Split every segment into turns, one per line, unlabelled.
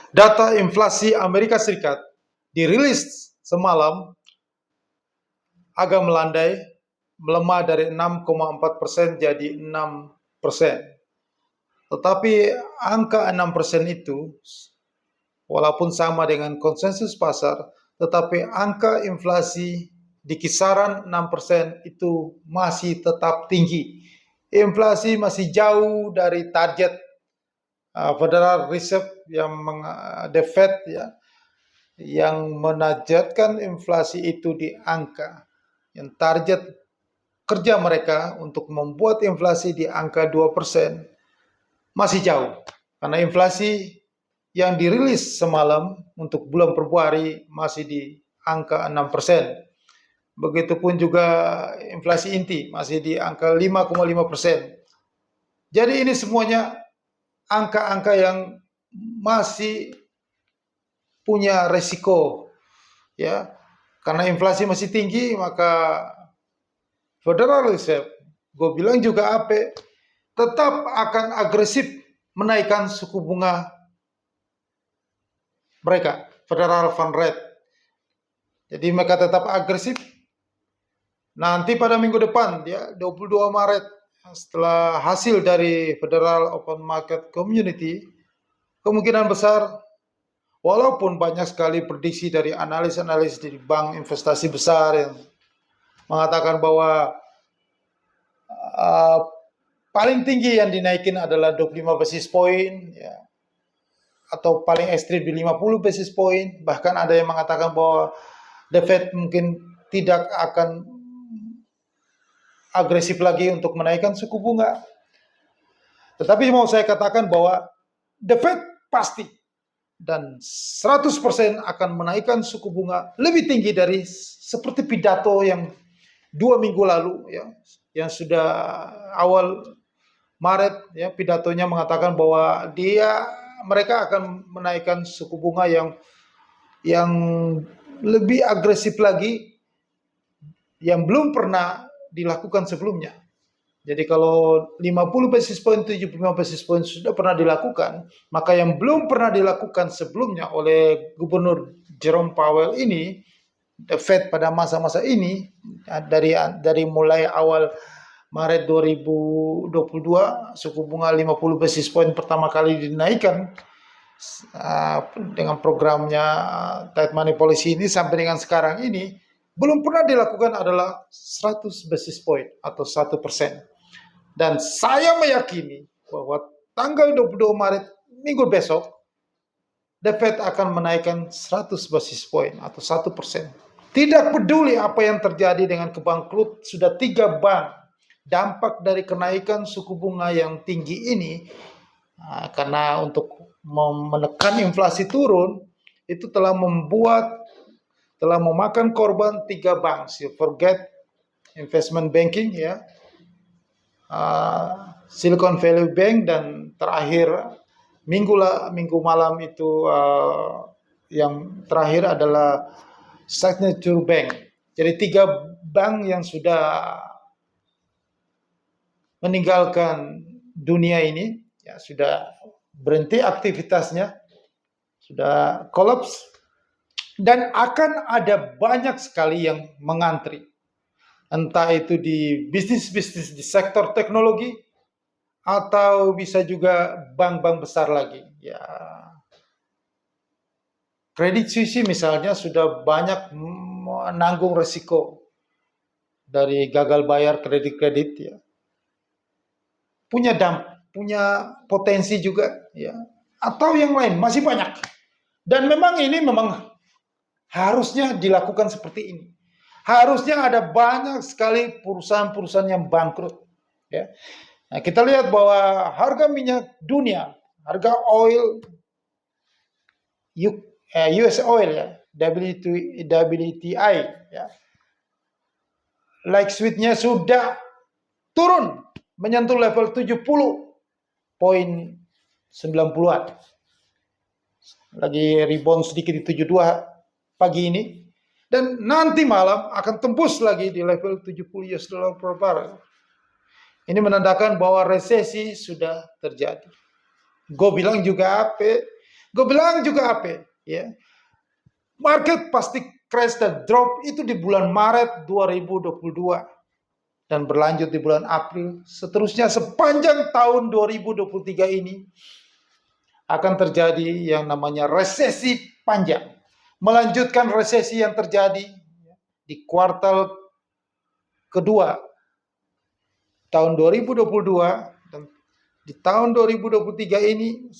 Data inflasi Amerika Serikat dirilis semalam agak melandai, melemah dari 6,4% jadi 6%. Tetapi angka 6% itu, walaupun sama dengan konsensus pasar, tetapi angka inflasi di kisaran 6% itu masih tetap tinggi. Inflasi masih jauh dari target Federal Reserve The Fed ya, yang menargetkan inflasi itu di angka yang target kerja mereka untuk membuat inflasi di angka 2% masih jauh. Karena inflasi yang dirilis semalam untuk bulan Februari masih di angka 6%. Begitupun juga inflasi inti masih di angka 5,5%. Jadi ini semuanya angka-angka yang masih punya resiko, ya, karena inflasi masih tinggi, maka Federal Reserve, gue bilang juga AP, tetap akan agresif menaikkan suku bunga mereka, Federal Fund Rate. Jadi mereka tetap agresif. Nanti pada minggu depan, ya, 22 Maret, setelah hasil dari Federal Open Market Community, kemungkinan besar, walaupun banyak sekali prediksi dari analis-analis dari bank investasi besar yang mengatakan bahwa paling tinggi yang dinaikin adalah 25 basis point, ya, atau paling ekstrim di 50 basis point. Bahkan ada yang mengatakan bahwa The Fed mungkin tidak akan agresif lagi untuk menaikkan suku bunga. Tetapi mau saya katakan bahwa The Fed pasti dan 100% akan menaikkan suku bunga lebih tinggi dari seperti pidato yang 2 minggu lalu, ya, yang sudah awal Maret, ya, pidatonya mengatakan bahwa mereka akan menaikkan suku bunga yang lebih agresif lagi, yang belum pernah dilakukan sebelumnya. Jadi kalau 50 basis point, 75 basis point sudah pernah dilakukan, maka yang belum pernah dilakukan sebelumnya oleh Gubernur Jerome Powell ini, The Fed pada masa-masa ini, dari mulai awal Maret 2022, suku bunga 50 basis point pertama kali dinaikkan dengan programnya tight money policy ini sampai dengan sekarang ini, belum pernah dilakukan adalah 100 basis point atau 1%. Dan saya meyakini bahwa tanggal 22 Maret minggu besok, The Fed akan menaikkan 100 basis point atau 1%. Tidak peduli apa yang terjadi dengan kebangkrut sudah 3 bank. Dampak dari kenaikan suku bunga yang tinggi ini, karena untuk menekan inflasi turun, itu telah memakan korban 3 bank, Silvergate Investment Banking, ya, Silicon Valley Bank, dan terakhir minggu malam itu yang terakhir adalah Signature Bank. Jadi 3 bank yang sudah meninggalkan dunia ini, ya, sudah berhenti aktivitasnya, sudah kolaps, dan akan ada banyak sekali yang mengantri. Entah itu di bisnis-bisnis di sektor teknologi, atau bisa juga bank-bank besar lagi. Ya, Credit Suisse misalnya sudah banyak menanggung resiko dari gagal bayar kredit-kredit, ya. Punya potensi juga, ya. Atau yang lain masih banyak. Dan memang ini harusnya dilakukan seperti ini. Harusnya ada banyak sekali perusahaan-perusahaan yang bangkrut, ya. Nah, kita lihat bahwa harga minyak dunia, harga oil US oil, ya, WTI, ya, like sweetnya sudah turun menyentuh level 70.90-an. Lagi rebound sedikit di 72 pagi ini. Dan nanti malam akan tembus lagi di level 70 US dollar per barrel. Ini menandakan bahwa resesi sudah terjadi. Gue bilang juga apa? Gue bilang juga apa? Ya, market pasti crash dan drop itu di bulan Maret 2022 dan berlanjut di bulan April. Seterusnya sepanjang tahun 2023 ini akan terjadi yang namanya resesi panjang. Melanjutkan resesi yang terjadi di kuartal kedua tahun 2022 dan di tahun 2023 ini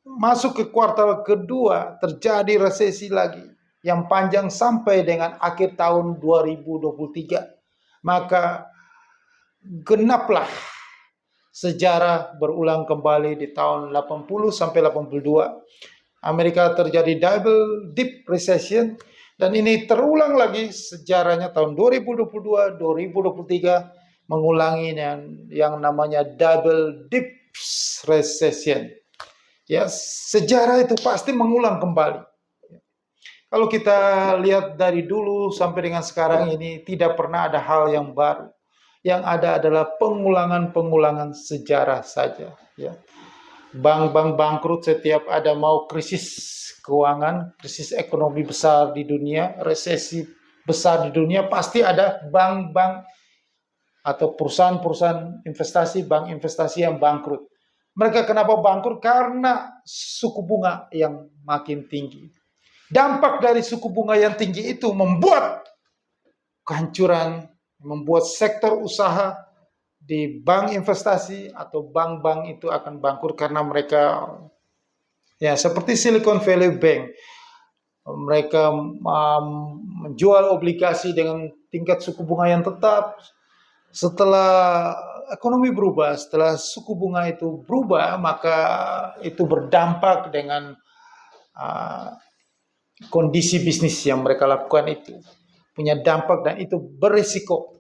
masuk ke kuartal kedua terjadi resesi lagi yang panjang sampai dengan akhir tahun 2023. Maka genaplah sejarah berulang kembali di tahun 80 sampai 82. Amerika terjadi double deep recession dan ini terulang lagi sejarahnya tahun 2022, 2023 mengulangi yang namanya double deep recession. Ya, sejarah itu pasti mengulang kembali. Kalau kita lihat dari dulu sampai dengan sekarang ini tidak pernah ada hal yang baru. Yang ada adalah pengulangan-pengulangan sejarah saja. Ya. Bank-bank bangkrut setiap ada mau krisis keuangan, krisis ekonomi besar di dunia, resesi besar di dunia, pasti ada bank-bank atau perusahaan-perusahaan investasi, bank investasi yang bangkrut. Mereka kenapa bangkrut? Karena suku bunga yang makin tinggi. Dampak dari suku bunga yang tinggi itu membuat kehancuran, membuat sektor usaha di bank investasi atau bank-bank itu akan bangkrut karena mereka ya seperti Silicon Valley Bank, mereka menjual obligasi dengan tingkat suku bunga yang tetap. Setelah ekonomi berubah, setelah suku bunga itu berubah, maka itu berdampak dengan kondisi bisnis yang mereka lakukan itu punya dampak dan itu berisiko.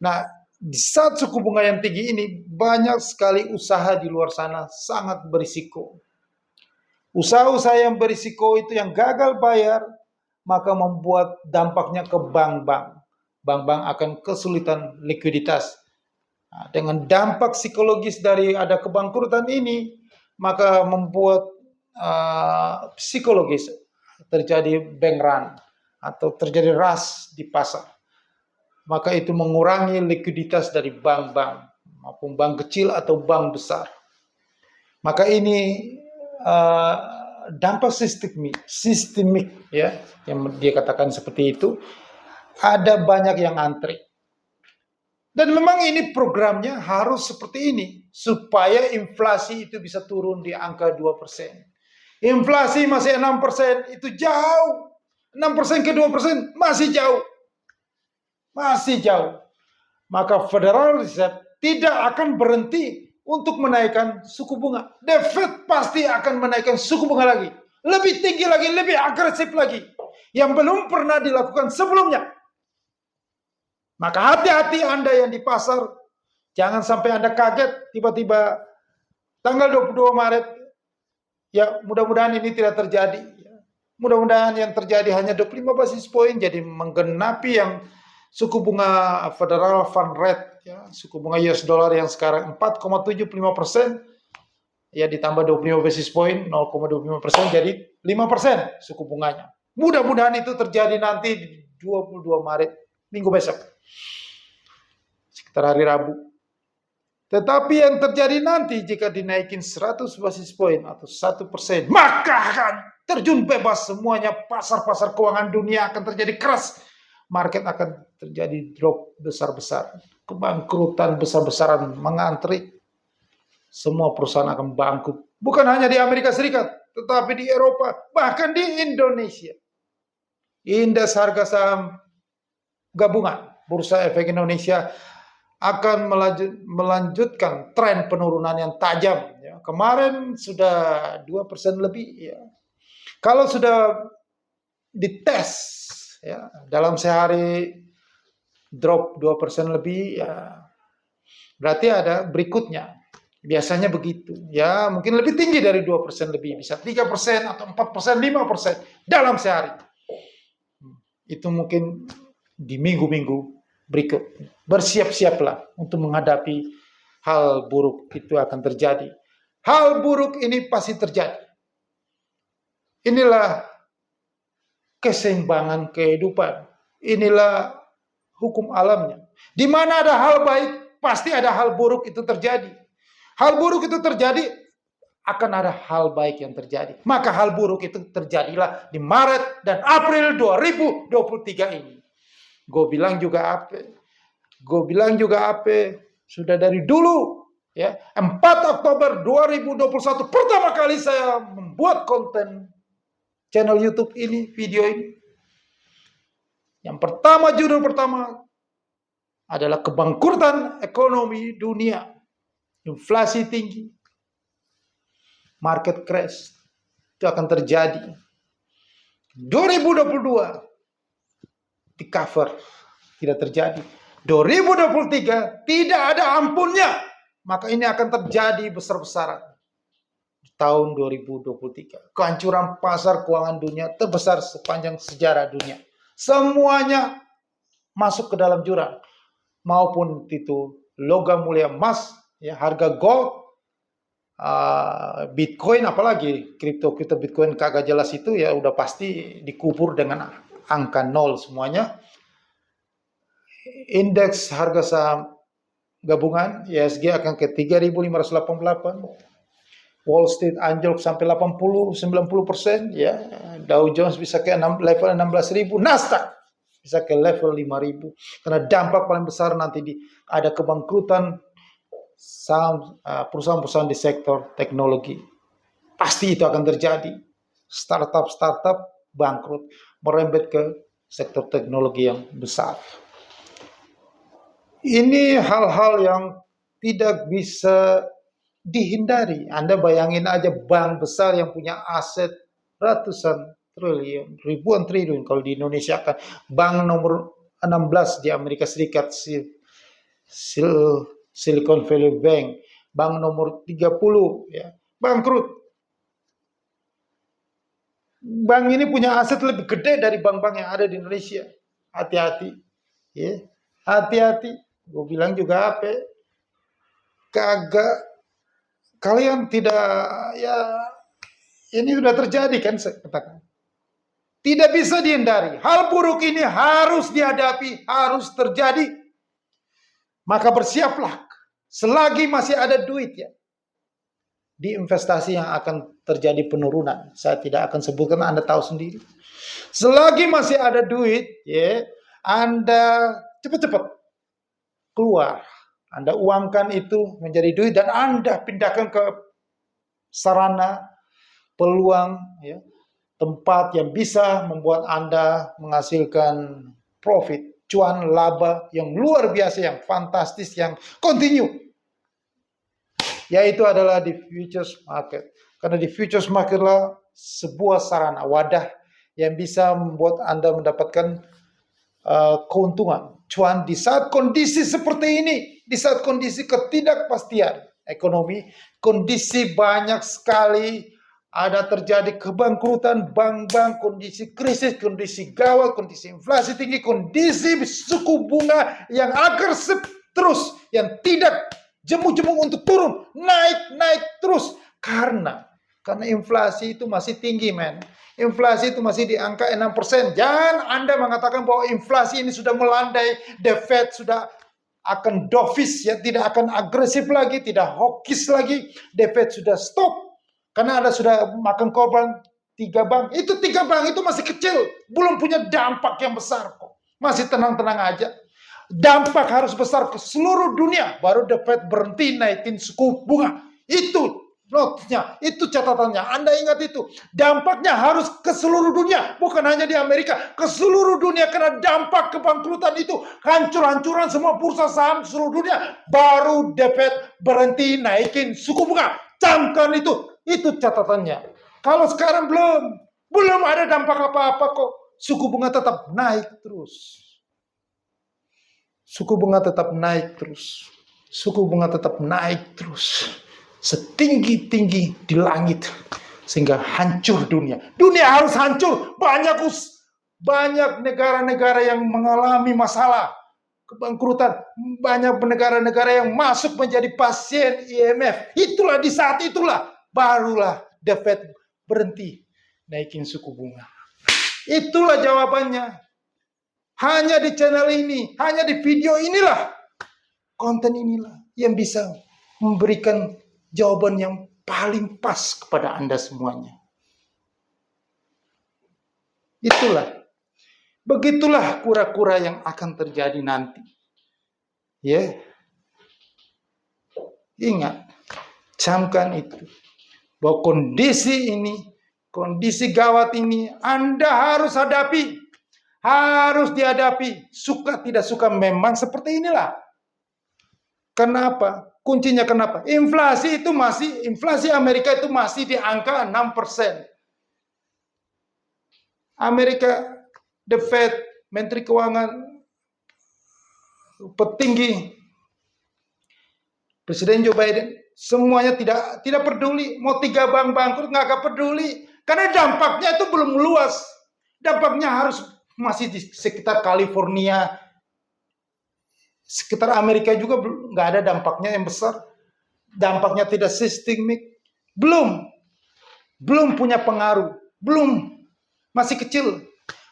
Nah, di saat suku bunga yang tinggi ini, banyak sekali usaha di luar sana sangat berisiko. Usaha-usaha yang berisiko itu yang gagal bayar, maka membuat dampaknya ke bank-bank. Bank-bank akan kesulitan likuiditas. Nah, dengan dampak psikologis dari ada kebangkrutan ini, maka membuat psikologis terjadi bank run atau terjadi rush di pasar. Maka itu mengurangi likuiditas dari bank-bank maupun bank kecil atau bank besar. Maka ini dampak sistemik ya, yang dia katakan seperti itu. Ada banyak yang antri. Dan memang ini programnya harus seperti ini supaya inflasi itu bisa turun di angka 2%. Inflasi masih 6%, itu jauh. 6% ke 2% masih jauh. Masih jauh. Maka Federal Reserve tidak akan berhenti untuk menaikkan suku bunga. The Fed pasti akan menaikkan suku bunga lagi. Lebih tinggi lagi, lebih agresif lagi. Yang belum pernah dilakukan sebelumnya. Maka hati-hati Anda yang di pasar. Jangan sampai Anda kaget tiba-tiba tanggal 22 Maret. Ya mudah-mudahan ini tidak terjadi. Mudah-mudahan yang terjadi hanya 25 basis point. Jadi menggenapi yang suku bunga Federal Fund Rate, ya, suku bunga US dollar yang sekarang 4,75%, ya ditambah 25 basis point, 0,25%, jadi 5% suku bunganya. Mudah-mudahan itu terjadi nanti di 22 Maret, minggu besok, sekitar hari Rabu. Tetapi yang terjadi nanti jika dinaikin 100 basis point atau 1%, maka akan terjun bebas semuanya, pasar-pasar keuangan dunia akan terjadi keras. Market akan terjadi drop besar-besar, kebangkrutan besar-besaran mengantri, semua perusahaan akan bangkrut. Bukan hanya di Amerika Serikat, tetapi di Eropa, bahkan di Indonesia. Indeks harga saham gabungan Bursa Efek Indonesia akan melanjutkan tren penurunan yang tajam. Ya. Kemarin sudah 2% lebih. Ya. Kalau sudah dites, ya, dalam sehari drop 2% lebih, ya, berarti ada berikutnya. Biasanya begitu. Ya, mungkin lebih tinggi dari 2% lebih. Bisa 3% atau 4%, 5% dalam sehari. Itu mungkin di minggu-minggu berikut. Bersiap-siaplah untuk menghadapi hal buruk itu akan terjadi. Hal buruk ini pasti terjadi. Inilah keseimbangan kehidupan. Inilah hukum alamnya. Di mana ada hal baik, pasti ada hal buruk itu terjadi. Hal buruk itu terjadi, akan ada hal baik yang terjadi. Maka hal buruk itu terjadilah di Maret dan April 2023 ini. Gue bilang juga apa? Sudah dari dulu, ya, 4 Oktober 2021 pertama kali saya membuat konten channel YouTube ini, video ini. Yang pertama, judul pertama adalah kebangkrutan ekonomi dunia. Inflasi tinggi, market crash, itu akan terjadi. 2022 di cover, tidak terjadi. 2023 tidak ada ampunnya, maka ini akan terjadi besar-besaran. Di tahun 2023, kehancuran pasar keuangan dunia terbesar sepanjang sejarah dunia. Semuanya masuk ke dalam jurang, maupun itu logam mulia emas, ya, harga gold, Bitcoin, apalagi kripto Bitcoin kagak jelas itu, ya udah pasti dikubur dengan angka nol semuanya. Indeks harga saham gabungan IHSG akan ke 3.588. Wall Street anjlok sampai 80-90%, ya. Dow Jones bisa ke level 16.000, Nasdaq bisa ke level 5.000. Karena dampak paling besar nanti ada kebangkrutan saham, perusahaan-perusahaan di sektor teknologi. Pasti itu akan terjadi. Startup bangkrut, merembet ke sektor teknologi yang besar. Ini hal-hal yang tidak bisa dihindari. Anda bayangin aja bank besar yang punya aset ratusan triliun, ribuan triliun kalau di Indonesia kan. Bank nomor 16 di Amerika Serikat, Silicon Valley Bank, bank nomor 30, ya, bangkrut. Bank ini punya aset lebih gede dari bank-bank yang ada di Indonesia. Hati-hati, ya, hati-hati. Gue bilang juga apa? Kagak. Kalian tidak, ya, ini sudah terjadi kan, saya katakan. Tidak bisa dihindari. Hal buruk ini harus dihadapi, harus terjadi. Maka bersiaplah, selagi masih ada duit, ya, di investasi yang akan terjadi penurunan. Saya tidak akan sebutkan, Anda tahu sendiri. Selagi masih ada duit, ya, Anda cepat-cepat keluar. Anda uangkan itu menjadi duit dan Anda pindahkan ke sarana, peluang, ya, tempat yang bisa membuat Anda menghasilkan profit, cuan, laba yang luar biasa, yang fantastis, yang continue. Yaitu adalah di futures market. Karena di futures market lah sebuah sarana, wadah yang bisa membuat Anda mendapatkan keuntungan, cuan di saat kondisi seperti ini. Di saat kondisi ketidakpastian ekonomi, kondisi banyak sekali ada terjadi kebangkrutan bank-bank, kondisi krisis, kondisi gawat, kondisi inflasi tinggi, kondisi suku bunga yang agresif terus, yang tidak jemu-jemu untuk turun, naik terus. Karena inflasi itu masih tinggi, men. Inflasi itu masih di angka 6%. Jangan Anda mengatakan bahwa inflasi ini sudah melandai, the Fed sudah akan dovish, ya, tidak akan agresif lagi, tidak hawkish lagi. The Fed sudah stop. Karena Anda sudah makan korban 3 bank. Itu 3 bank itu masih kecil, belum punya dampak yang besar kok. Masih tenang-tenang aja. Dampak harus besar ke seluruh dunia, baru The Fed berhenti naikin suku bunga. Itu notnya, itu catatannya. Anda ingat itu. Dampaknya harus ke seluruh dunia, bukan hanya di Amerika, ke seluruh dunia. Karena dampak kebangkrutan itu hancur-hancuran semua bursa saham seluruh dunia. Baru The Fed berhenti naikin suku bunga. Camkan itu catatannya. Kalau sekarang belum ada dampak apa-apa kok. Suku bunga tetap naik terus. Suku bunga tetap naik terus. Suku bunga tetap naik terus. Setinggi-tinggi di langit. Sehingga hancur dunia. Dunia harus hancur. Banyak negara-negara yang mengalami masalah kebangkrutan. Banyak negara-negara yang masuk menjadi pasien IMF. Itulah, di saat itulah barulah The Fed berhenti naikin suku bunga. Itulah jawabannya. Hanya di channel ini, hanya di video inilah, konten inilah yang bisa memberikan jawaban yang paling pas kepada Anda semuanya. Begitulah kura-kura yang akan terjadi nanti. Ya. Ingat, camkan itu. Bahwa kondisi ini, kondisi gawat ini Anda harus hadapi. Harus dihadapi. Suka tidak suka memang seperti inilah. Kenapa? Kuncinya kenapa? Inflasi Amerika itu masih di angka 6%. Amerika, The Fed, Menteri Keuangan, petinggi Presiden Joe Biden, semuanya tidak peduli. Mau 3 bank bangkrut nggak peduli. Karena dampaknya itu belum luas. Dampaknya harus masih di sekitar California, sekitar Amerika juga nggak ada dampaknya yang besar. Dampaknya tidak sistemik. Belum punya pengaruh. Masih kecil.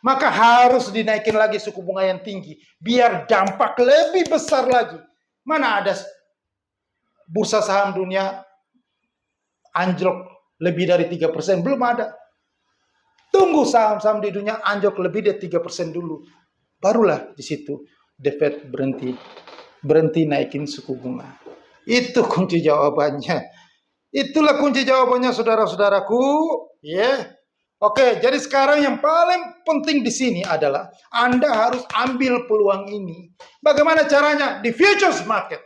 Maka harus dinaikin lagi suku bunga yang tinggi. Biar dampak lebih besar lagi. Mana ada bursa saham dunia anjlok lebih dari 3%? Belum ada. Tunggu saham-saham di dunia anjlok lebih dari 3% dulu. Barulah di situ The Fed berhenti naikin suku bunga. Itu kunci jawabannya. Itulah kunci jawabannya, saudara-saudaraku. Ya. Oke, jadi sekarang yang paling penting di sini adalah Anda harus ambil peluang ini. Bagaimana caranya? Di futures market.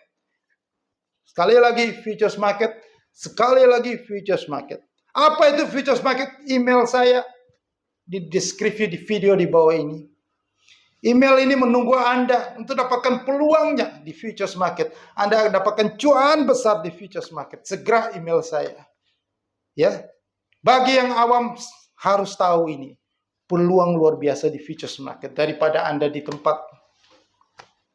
Sekali lagi futures market. Apa itu futures market? Email saya di deskripsi di video di bawah ini. Email ini menunggu Anda untuk dapatkan peluangnya di futures market. Anda dapatkan cuan besar di futures market. Segera email saya. Ya. Bagi yang awam harus tahu ini. Peluang luar biasa di futures market. Daripada Anda di tempat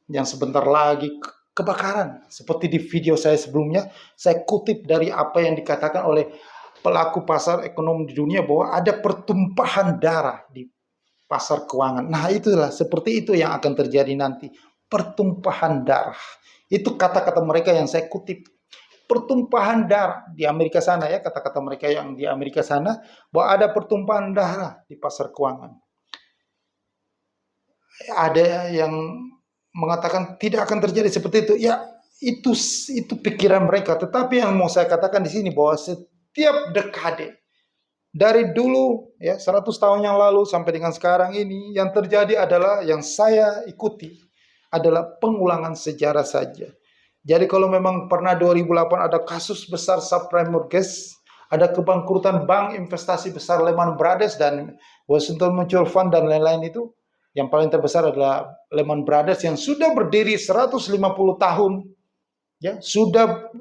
yang sebentar lagi kebakaran. Seperti di video saya sebelumnya, saya kutip dari apa yang dikatakan oleh pelaku pasar ekonomi di dunia bahwa ada pertumpahan darah di pasar keuangan. Nah, itulah seperti itu yang akan terjadi nanti. Pertumpahan darah. Itu kata-kata mereka yang saya kutip. Pertumpahan darah di Amerika sana ya, kata-kata mereka yang di Amerika sana bahwa ada pertumpahan darah di pasar keuangan. Ada yang mengatakan tidak akan terjadi seperti itu. Ya, itu pikiran mereka. Tetapi yang mau saya katakan di sini bahwa setiap dekade dari dulu ya 100 tahun yang lalu sampai dengan sekarang ini yang terjadi adalah yang saya ikuti adalah pengulangan sejarah saja. Jadi kalau memang pernah 2008 ada kasus besar subprime mortgage, ada kebangkrutan bank investasi besar Lehman Brothers dan Washington Mutual Fund dan lain-lain itu, yang paling terbesar adalah Lehman Brothers yang sudah berdiri 150 tahun. Ya, sudah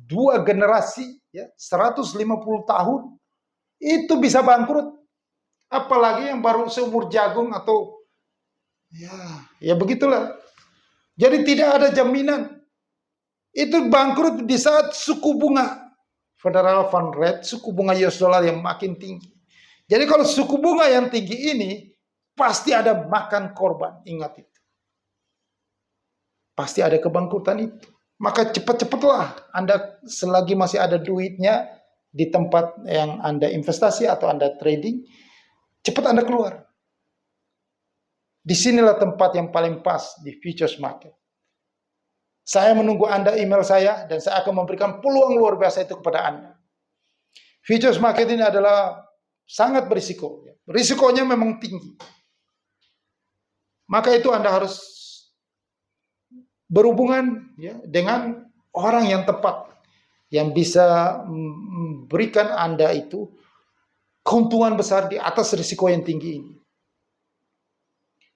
2 generasi ya, 150 tahun itu bisa bangkrut. Apalagi yang baru seumur jagung atau ya begitulah. Jadi tidak ada jaminan. Itu bangkrut di saat suku bunga Federal Fund Rate, suku bunga US dollar yang makin tinggi. Jadi kalau suku bunga yang tinggi ini pasti ada makan korban, ingat itu. Pasti ada kebangkrutan itu. Maka cepat-cepatlah Anda selagi masih ada duitnya di tempat yang Anda investasi atau Anda trading, cepat Anda keluar. Disinilah tempat yang paling pas di futures market. Saya menunggu Anda email saya dan saya akan memberikan peluang luar biasa itu kepada Anda. Futures market ini adalah sangat berisiko. Risikonya memang tinggi. Maka itu Anda harus berhubungan ya, dengan orang yang tepat yang bisa memberikan Anda itu keuntungan besar di atas risiko yang tinggi ini.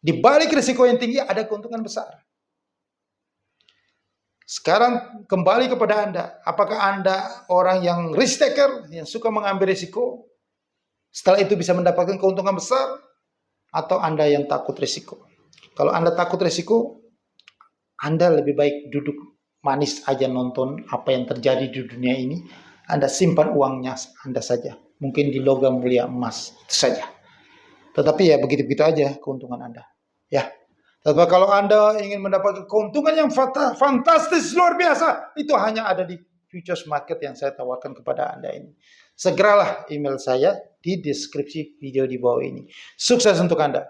Di balik risiko yang tinggi ada keuntungan besar. Sekarang kembali kepada Anda. Apakah Anda orang yang risk taker, yang suka mengambil risiko, setelah itu bisa mendapatkan keuntungan besar, atau Anda yang takut risiko? Kalau Anda takut risiko, Anda lebih baik duduk manis aja nonton apa yang terjadi di dunia ini. Anda simpan uangnya Anda saja. mungkin di logam mulia emas, itu saja. Tetapi ya begitu-begitu aja keuntungan Anda. Ya. Tetapi kalau Anda ingin mendapatkan keuntungan yang fantastis luar biasa, itu hanya ada di futures market yang saya tawarkan kepada Anda ini. Segeralah email saya di deskripsi video di bawah ini. Sukses untuk Anda.